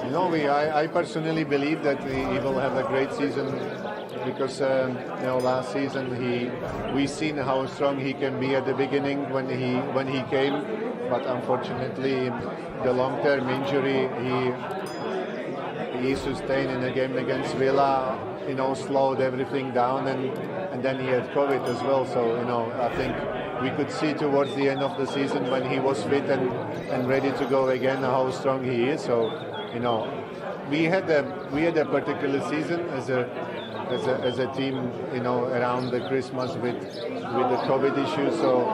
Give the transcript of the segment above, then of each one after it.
No, I personally believe that he will have a great season because last season we seen how strong he can be at the beginning when he came, but unfortunately the long-term injury he sustained in a game against Villa, slowed everything down, and then he had COVID as well. So I think we could see towards the end of the season when he was fit and ready to go again how strong he is. So. We had a particular season as a team, around the Christmas with the COVID issue. So,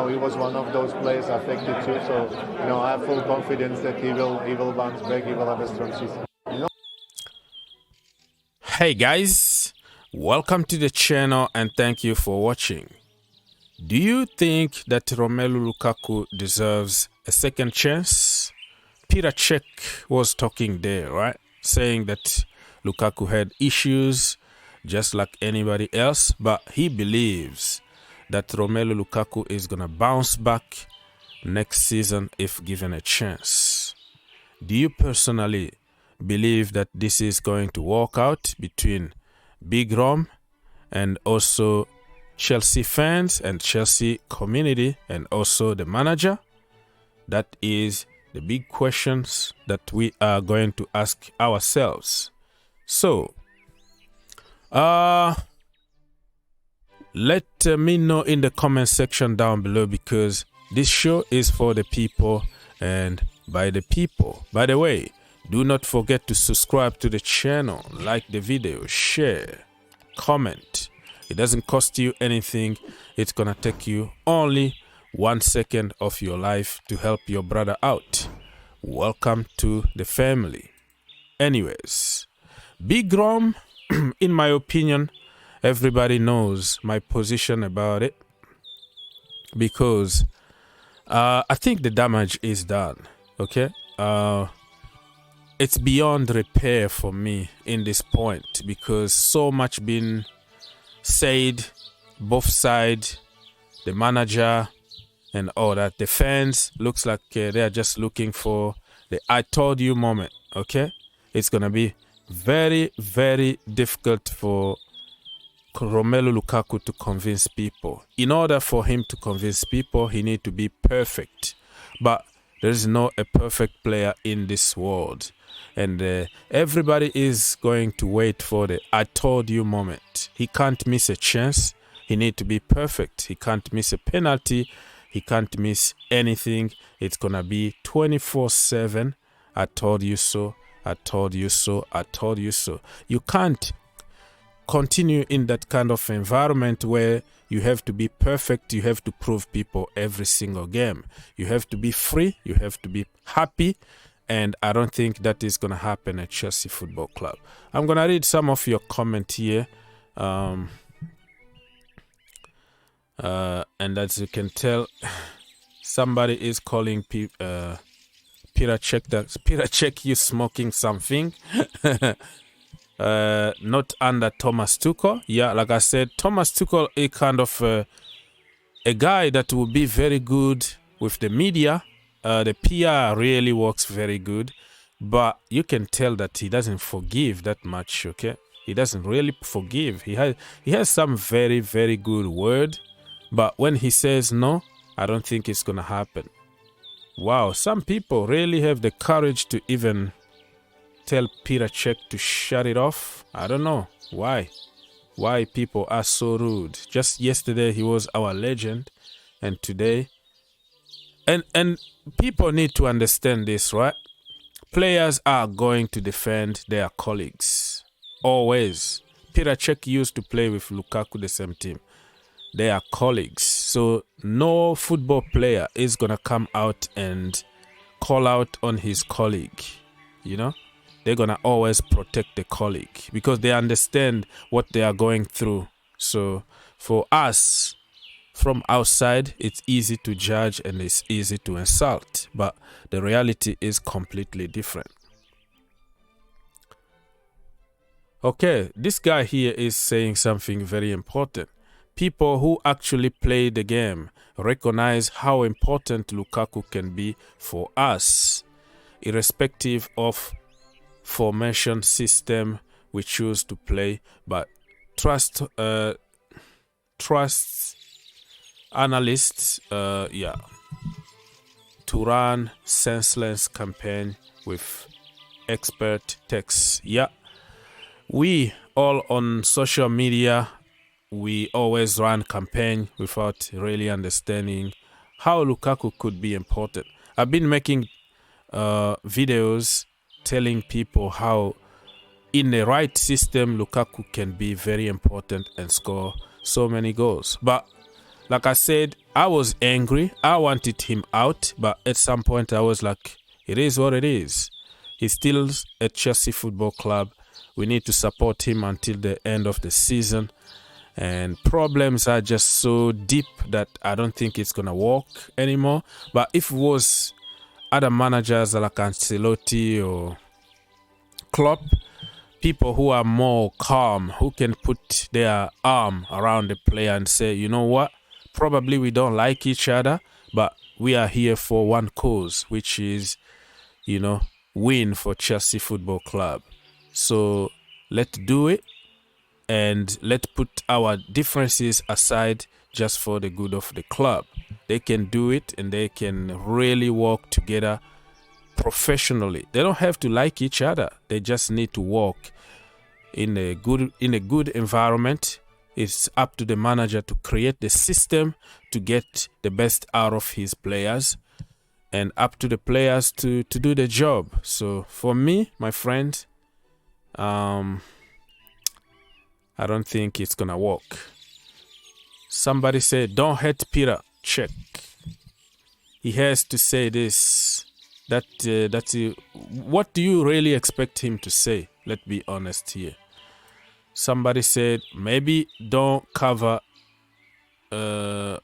he was one of those players affected too. So, I have full confidence that he will bounce back. He will have a strong season. Hey guys, welcome to the channel and thank you for watching. Do you think that Romelu Lukaku deserves a second chance? Petr Cech was talking there, right? Saying that Lukaku had issues just like anybody else, but he believes that Romelu Lukaku is going to bounce back next season if given a chance. Do you personally believe that this is going to work out between Big Rom and also Chelsea fans and Chelsea community and also the manager? That is the big questions that we are going to ask ourselves. So, let me know in the comment section down below, because this show is for the people and by the people. By the way, do not forget to subscribe to the channel, like the video, share, comment. It doesn't cost you anything. It's gonna take you only 1 second of your life to help your brother out. Welcome to the family. Anyways, Big Rom, in my opinion, everybody knows my position about it, because I think the damage is done. Okay, it's beyond repair for me in this point, because so much been said, both sides, the manager and all that. The fans looks like they are just looking for the "I told you" moment. Okay, it's gonna be very, very difficult for Romelu Lukaku to convince people. In order for him to convince people, he need to be perfect. But there is no a perfect player in this world, and everybody is going to wait for the "I told you" moment. He can't miss a chance. He need to be perfect. He can't miss a penalty. He can't miss anything. It's gonna be 24/7. I told you so. I told you so. I told you so. You can't continue in that kind of environment where you have to be perfect. You have to prove people every single game. You have to be free. You have to be happy. And I don't think that is gonna happen at Chelsea Football Club. I'm gonna read some of your comment here. And as you can tell, somebody is calling Petr Cech that Petr Cech is smoking something. Not under Thomas Tuchel. Yeah, like I said, Thomas Tuchel is kind of a guy that will be very good with the media. The PR really works very good, but you can tell that he doesn't forgive that much. Okay, he doesn't really forgive. He has some very, very good word. But when he says no, I don't think it's going to happen. Wow, some people really have the courage to even tell Petr Cech to shut it off. I don't know why. Why people are so rude. Just yesterday he was our legend, and today. And people need to understand this, right? Players are going to defend their colleagues. Always. Petr Cech used to play with Lukaku, the same team. They are colleagues. So no football player is going to come out and call out on his colleague. You know, they're going to always protect the colleague because they understand what they are going through So for us, from outside, it's easy to judge and it's easy to insult, but the reality is completely different. Okay, this guy here is saying something very important. People who actually play the game recognize how important Lukaku can be for us, irrespective of formation system we choose to play, but trust analysts to run senseless campaign with expert texts. We all on social media, we always run campaign without really understanding how Lukaku could be important. I've been making videos telling people how in the right system Lukaku can be very important and score so many goals. But like I said, I was angry. I wanted him out, but at some point I was like, it is what it is. He's still at Chelsea Football Club. We need to support him until the end of the season. And problems are just so deep that I don't think it's going to work anymore. But if it was other managers like Ancelotti or Klopp, people who are more calm, who can put their arm around the player and say, you know what, probably we don't like each other, but we are here for one cause, which is, win for Chelsea Football Club. So let's do it and let's put our differences aside just for the good of the club. They can do it and they can really work together professionally. They don't have to like each other. They just need to work in a good environment. It's up to the manager to create the system to get the best out of his players, and up to the players to do the job. So for me, my friend, I don't think it's gonna work. Somebody said, don't hate Petr Cech. He has to say this. What do you really expect him to say? Let's be honest here. Somebody said, maybe don't cover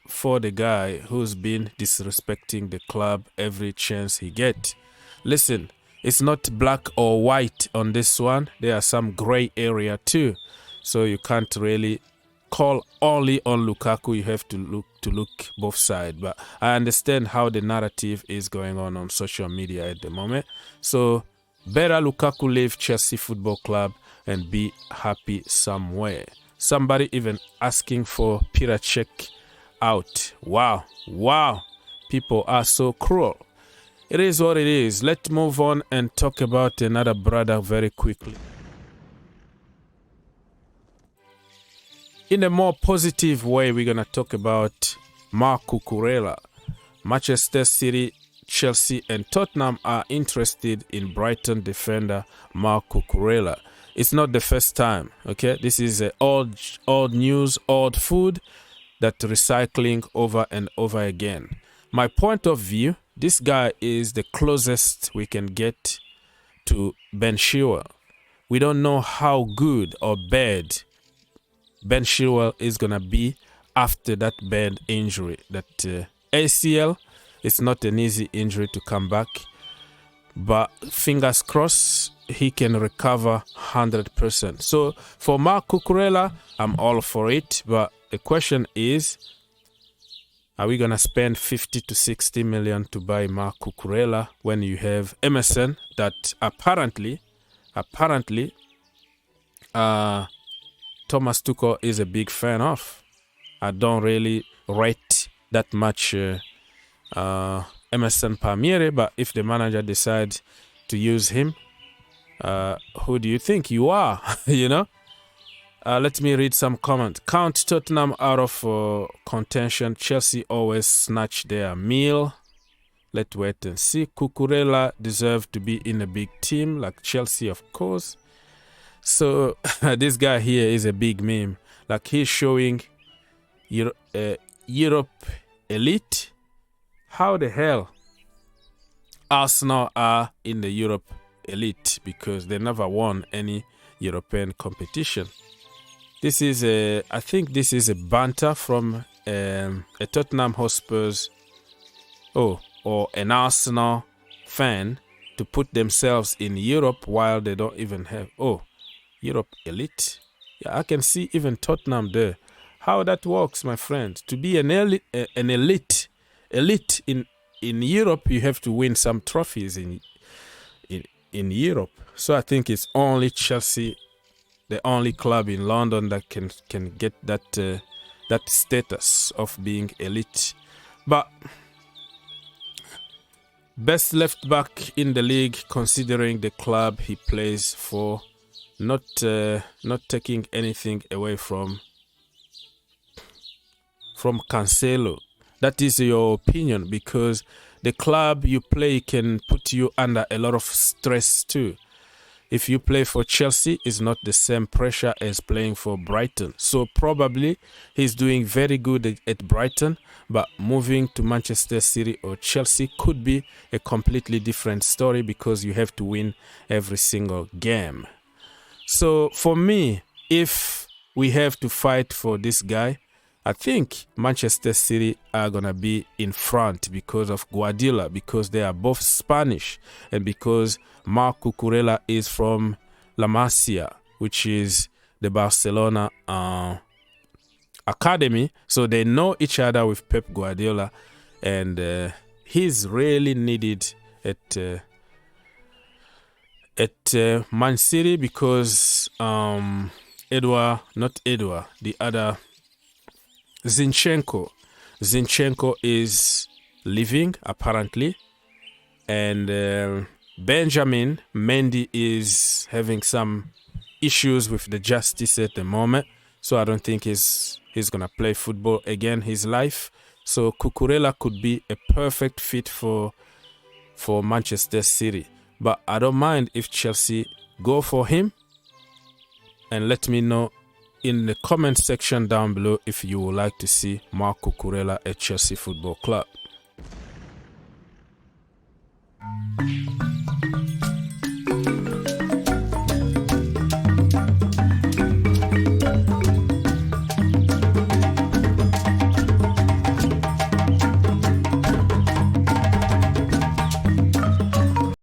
for the guy who's been disrespecting the club every chance he gets. Listen, it's not black or white on this one. There are some gray area too. So you can't really call only on Lukaku. You have to look both sides. But I understand how the narrative is going on social media at the moment. So better Lukaku leave Chelsea Football Club and be happy somewhere. Somebody even asking for Petr Cech out. Wow. People are so cruel. It is what it is. Let's move on and talk about another brother very quickly. In a more positive way, we're going to talk about Marc Cucurella. Manchester City, Chelsea and Tottenham are interested in Brighton defender Marc Cucurella. It's not the first time, okay? This is old news, old food that recycling over and over again. My point of view, this guy is the closest we can get to Ben Chilwell. We don't know how good or bad Ben Chilwell is going to be after that bad injury. That ACL, it's not an easy injury to come back. But fingers crossed, he can recover 100%. So for Marc Cucurella, I'm all for it. But the question is, are we going to spend 50 to 60 million to buy Marc Cucurella when you have Emerson that apparently, Thomas Tuchel is a big fan of? I don't really rate that much Emerson Palmieri, but if the manager decides to use him, who do you think you are? Let me read some comments. Count Tottenham out of contention. Chelsea always snatch their meal. Let's wait and see. Cucurella deserves to be in a big team like Chelsea, of course. So this guy here is a big meme. Like he's showing Europe elite. How the hell Arsenal are in the Europe elite? Because they never won any European competition. I think this is a banter from a Tottenham Hotspurs or an Arsenal fan to put themselves in Europe while they don't even have Europe elite. Yeah, I can see even Tottenham there. How that works, my friend. To be an elite in Europe, you have to win some trophies in Europe. So I think it's only Chelsea, the only club in London that can get that status of being elite. But best left back in the league, considering the club he plays for, not taking anything away from Cancelo. That is your opinion, because the club you play can put you under a lot of stress too. If you play for Chelsea, it's not the same pressure as playing for Brighton. So probably he's doing very good at Brighton, but moving to Manchester City or Chelsea could be a completely different story, because you have to win every single game. So for me, if we have to fight for this guy, I think Manchester City are going to be in front because of Guardiola, because they are both Spanish, and because Marc Cucurella is from La Masia, which is the Barcelona academy. So they know each other with Pep Guardiola, and he's really needed at Man City, because the other Zinchenko is leaving apparently, and Benjamin Mendy is having some issues with the justice at the moment, so I don't think he's gonna play football again his life. So Cucurella could be a perfect fit for Manchester City, but I don't mind if Chelsea go for him. And let me know in the comment section down below if you would like to see Marc Cucurella at Chelsea Football Club.